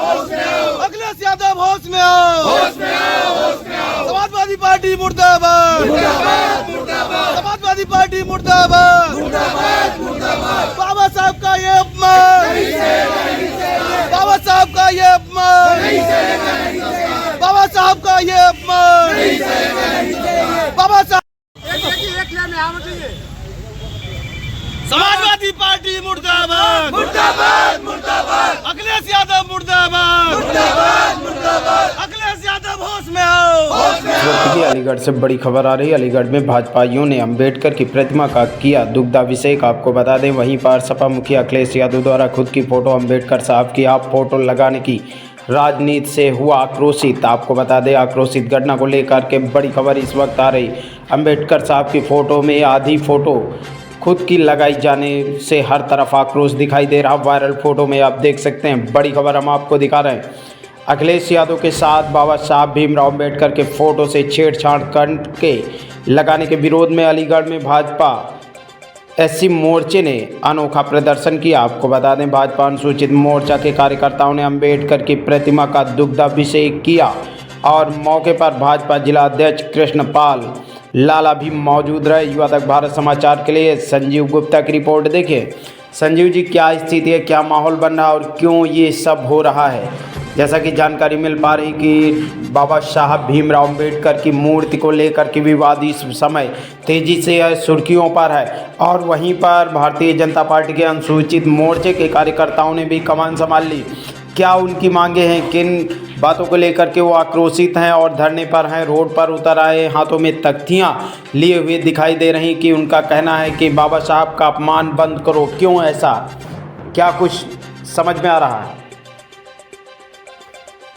अखिलेश यादव होश में आओ। समाजवादी पार्टी मुर्दाबाद, समाजवादी पार्टी मुर्दाबाद। बाबा साहब का ये अपमान, बाबा साहब का ये अपमान, बाबा साहब का ये अपमान, बाबा साहब। समाजवादी पार्टी मुर्दाबाद, मुर्दाबाद, मुर्दाबाद। अखिलेश यादव मुर्दाबाद, मुर्दाबाद, मुर्दाबाद। अखिलेश यादव होश में आओ। इस वक्त की अलीगढ़ से बड़ी खबर आ रही है। अलीगढ़ में भाजपाइयों ने अंबेडकर की प्रतिमा का किया दुग्धाभिषेक। आपको बता दें, वहीं पर सपा मुखिया अखिलेश यादव द्वारा खुद की फोटो अंबेडकर साहब की आप फोटो लगाने की राजनीति से हुआ आक्रोशित। आपको बता दें, आक्रोशित घटना को लेकर के बड़ी खबर इस वक्त आ रही। अंबेडकर साहब की फ़ोटो में आधी फ़ोटो खुद की लगाई जाने से हर तरफ आक्रोश दिखाई दे रहा। वायरल फ़ोटो में आप देख सकते हैं। बड़ी खबर हम आपको दिखा रहे हैं। अखिलेश यादव के साथ बाबा साहब भीमराव अंबेडकर के फ़ोटो से छेड़छाड़ करके लगाने के विरोध में अलीगढ़ में भाजपा एससी मोर्चे ने अनोखा प्रदर्शन किया। आपको बता दें, भाजपा अनुसूचित मोर्चा के कार्यकर्ताओं ने अंबेडकर की प्रतिमा का दुग्धाभिषेक किया और मौके पर भाजपा जिला अध्यक्ष कृष्णपाल लाला भी मौजूद रहे। युवा तक भारत समाचार के लिए संजीव गुप्ता की रिपोर्ट देखिए। संजीव जी, क्या स्थिति है, क्या माहौल बन रहा है और क्यों ये सब हो रहा है? जैसा कि जानकारी मिल पा रही कि बाबा साहब भीमराव अंबेडकर की मूर्ति को लेकर के विवाद इस समय तेजी से सुर्खियों पर है और वहीं पर भारतीय जनता पार्टी के अनुसूचित मोर्चे के कार्यकर्ताओं ने भी कमान संभाल ली। क्या उनकी मांगे हैं, किन बातों को लेकर के वो आक्रोशित हैं और धरने पर हैं, रोड पर उतर आए, हाथों में तख्तियां लिए हुए दिखाई दे रही कि उनका कहना है कि बाबा साहब का अपमान बंद करो। क्यों ऐसा, क्या कुछ समझ में आ रहा है?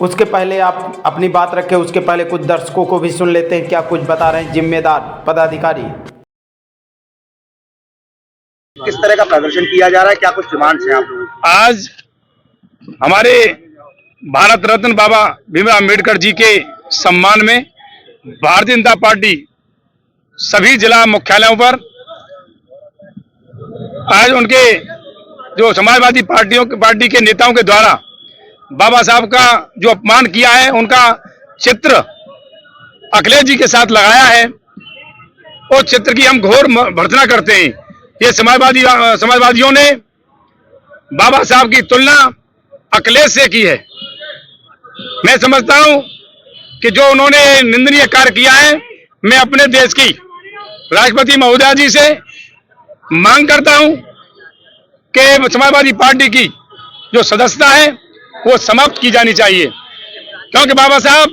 उसके पहले आप अपनी बात रखें, उसके पहले कुछ दर्शकों को भी सुन लेते हैं क्या कुछ बता रहे हैं जिम्मेदार पदाधिकारी। किस तरह का प्रदर्शन किया जा रहा है, क्या कुछ डिमांड्स हैं आप लोगों की? आज हमारे भारत रत्न बाबा भीमराव अंबेडकर जी के सम्मान में भारतीय जनता पार्टी सभी जिला मुख्यालयों पर आज उनके जो समाजवादी पार्टी के नेताओं के द्वारा बाबा साहब का जो अपमान किया है, उनका चित्र अखिलेश जी के साथ लगाया है। उस चित्र की हम घोर भर्त्सना करते हैं। ये समाजवादियों ने बाबा साहब की तुलना अखिलेश से की है। मैं समझता हूं कि जो उन्होंने निंदनीय कार्य किया है, मैं अपने देश की राष्ट्रपति महोदया जी से मांग करता हूं कि समाजवादी पार्टी की जो सदस्यता है वो समाप्त की जानी चाहिए, क्योंकि बाबा साहब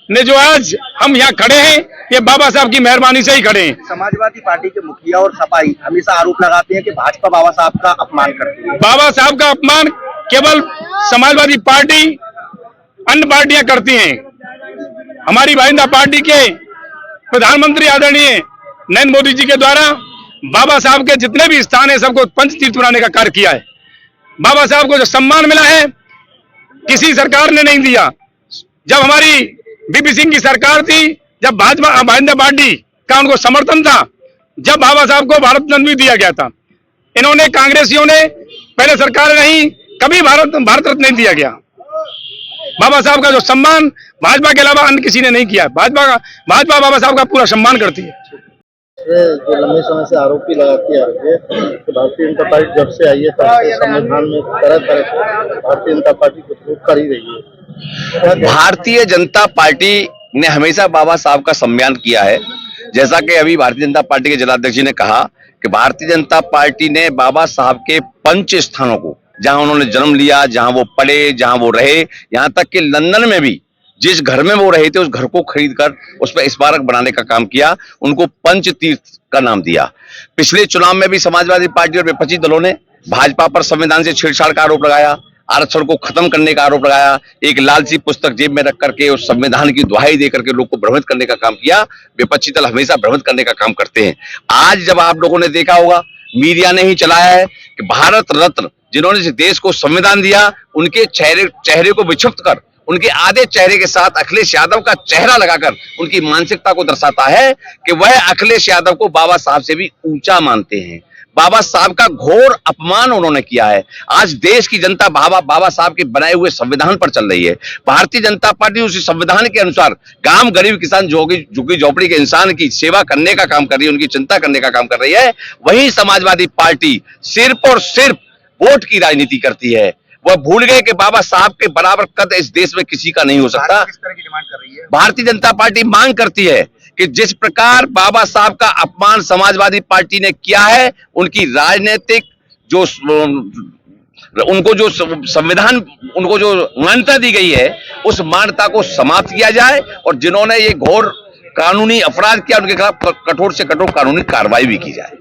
ने जो आज हम यहाँ खड़े हैं, ये बाबा साहब की मेहरबानी से ही खड़े हैं। समाजवादी पार्टी के मुखिया और सपाई हमेशा आरोप लगाते हैं कि भाजपा बाबा साहब का अपमान करती है। बाबा साहब का अपमान केवल समाजवादी पार्टी, अन्य पार्टियां करती हैं। हमारी भारतीय जनता पार्टी के प्रधानमंत्री आदरणीय नरेंद्र मोदी जी के द्वारा बाबा साहब के जितने भी स्थान है सबको पंच तीर्थ बनाने का कार्य किया है। बाबा साहब को जो सम्मान मिला है किसी सरकार ने नहीं दिया। जब हमारी बीपी सिंह की सरकार थी, जब भाजपा भारतीय जनता पार्टी का उनको समर्थन था, जब बाबा साहब को भारत रत्न भी दिया गया था। इन्होंने, कांग्रेसियों ने, पहले सरकार नहीं कभी भारत रत्न नहीं दिया गया। बाबा साहब का जो सम्मान भाजपा के अलावा अन्य किसी ने नहीं किया। भाजपा बाबा साहब का पूरा सम्मान करती है। जो लंबे समय से आरोप भी लगाती आ रही है कि भारतीय जनता पार्टी जब से आई है तब से संविधान में तरह तरह से भारतीय जनता पार्टी को प्रयोग कर ही रही है। भारतीय जनता पार्टी ने हमेशा बाबा साहब का सम्मान किया है। जैसा कि अभी भारतीय जनता पार्टी के जिलाध्यक्ष जी ने कहा कि भारतीय जनता पार्टी ने बाबा साहब के पंच स्थानों को, जहां उन्होंने जन्म लिया, जहां वो पढ़े, जहां वो रहे, यहां तक कि लंदन में भी जिस घर में वो रहे थे उस घर को खरीदकर उस पर स्मारक बनाने का काम किया। उनको पंच तीर्थ का नाम दिया। पिछले चुनाव में भी समाजवादी पार्टी और विपक्षी दलों ने भाजपा पर संविधान से छेड़छाड़ का आरोप लगाया, आरक्षण को खत्म करने का आरोप लगाया, एक लालची पुस्तक जेब में रख करके उस संविधान की दुहाई देकर के लोग को भ्रमित करने का काम किया। विपक्षी दल हमेशा भ्रमित करने का काम करते हैं। आज जब आप लोगों ने देखा होगा, मीडिया ने ही चलाया है कि भारत रत्न जिन्होंने इस देश को संविधान दिया, उनके चेहरे को विक्षिप्त कर उनके आधे चेहरे के साथ अखिलेश यादव का चेहरा लगाकर उनकी मानसिकता को दर्शाता है कि वह अखिलेश यादव को बाबा साहब से भी ऊंचा मानते हैं। बाबा साहब का घोर अपमान उन्होंने किया है। आज देश की जनता बाबा साहब के बनाए हुए संविधान पर चल रही है। भारतीय जनता पार्टी उसी संविधान के अनुसार गांव गरीब किसान झुग्गी झोपड़ी के इंसान की सेवा करने का काम कर रही है, उनकी चिंता करने का काम कर रही है। वहीं समाजवादी पार्टी सिर्फ और सिर्फ वोट की राजनीति करती है। वह भूल गए कि बाबा साहब के बराबर कद इस देश में किसी का नहीं हो सकता। किस तरह की डिमांड कर रही है? भारतीय जनता पार्टी मांग करती है कि जिस प्रकार बाबा साहब का अपमान समाजवादी पार्टी ने किया है, उनकी राजनीतिक जो उनको जो संविधान उनको जो मान्यता दी गई है, उस मान्यता को समाप्त किया जाए और जिन्होंने ये घोर कानूनी अपराध किया उनके खिलाफ कठोर से कठोर कानूनी कार्रवाई भी की जाए।